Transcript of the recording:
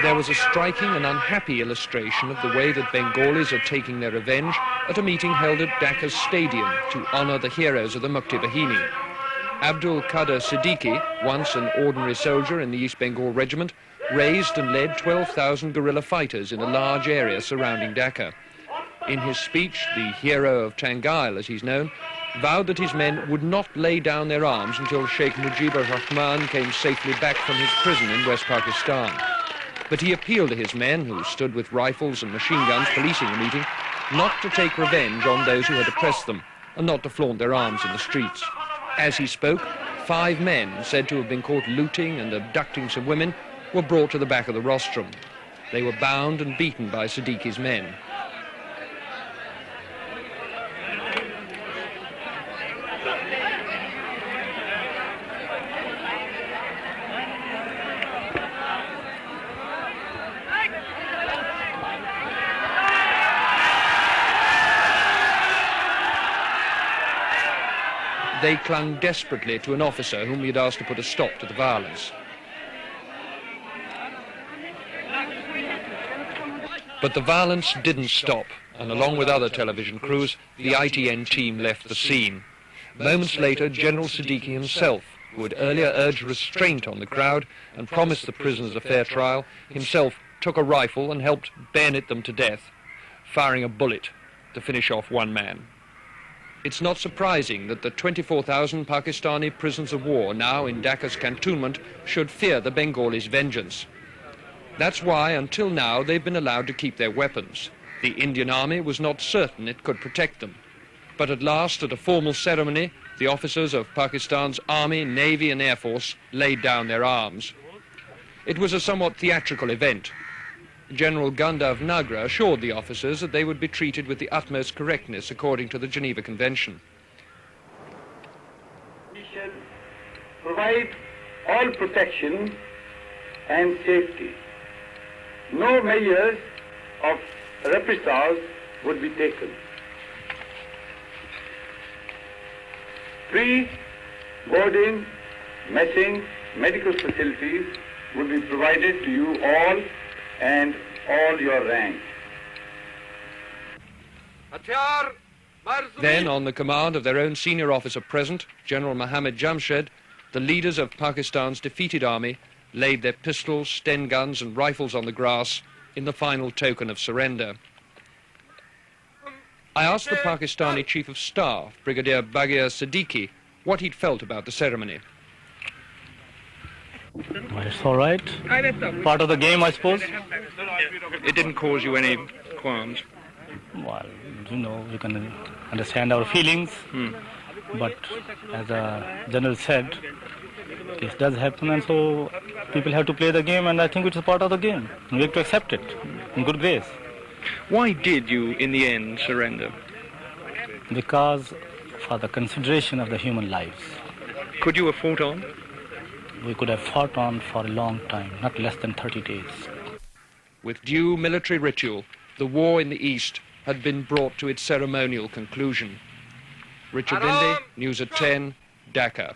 There was a striking and unhappy illustration of the way that Bengalis are taking their revenge at a meeting held at Dhaka's stadium to honour the heroes of the Mukti Bahini. Abdul Qadir Siddiqui, once an ordinary soldier in the East Bengal Regiment, raised and led 12,000 guerrilla fighters in a large area surrounding Dhaka. In his speech, the hero of Tangail, as he's known, vowed that his men would not lay down their arms until Sheikh Mujibur Rahman came safely back from his prison in West Pakistan. But he appealed to his men, who stood with rifles and machine guns policing the meeting, not to take revenge on those who had oppressed them and not to flaunt their arms in the streets. As he spoke, 5 men, said to have been caught looting and abducting some women, were brought to the back of the rostrum. They were bound and beaten by Siddiqui's men. They clung desperately to an officer whom he had asked to put a stop to the violence. But the violence didn't stop, and along with other television crews, the ITN team left the scene. Moments later, General Siddiqui himself, who had earlier urged restraint on the crowd and promised the prisoners a fair trial, himself took a rifle and helped bayonet them to death, firing a bullet to finish off one man. It's not surprising that the 24,000 Pakistani prisoners of war now in Dhaka's cantonment should fear the Bengalis' vengeance. That's why, until now, they've been allowed to keep their weapons. The Indian Army was not certain it could protect them. But at last, at a formal ceremony, the officers of Pakistan's Army, Navy and Air Force laid down their arms. It was a somewhat theatrical event. General Gandhav Nagra assured the officers that they would be treated with the utmost correctness according to the Geneva Convention. We shall provide all protection and safety. No measures of reprisals would be taken. Free boarding, messing, medical facilities would be provided to you all and all your rank. Then, on the command of their own senior officer present, General Mohammed Jamshed, the leaders of Pakistan's defeated army laid their pistols, Sten guns and rifles on the grass in the final token of surrender. I asked the Pakistani Chief of Staff, Brigadier Baghir Siddiqui, what he'd felt about the ceremony. Well, it's all right. Part of the game, I suppose. It didn't cause you any qualms? Well, you know, you can understand our feelings. But as the General said, this does happen, and so people have to play the game, and I think it's a part of the game. We have to accept it in good grace. Why did you, in the end, surrender? Because for the consideration of the human lives. Could you have fought on? We could have fought on for a long time, not less than 30 days. With due military ritual, the war in the East had been brought to its ceremonial conclusion. Richard Bindi, News at 10, Dhaka.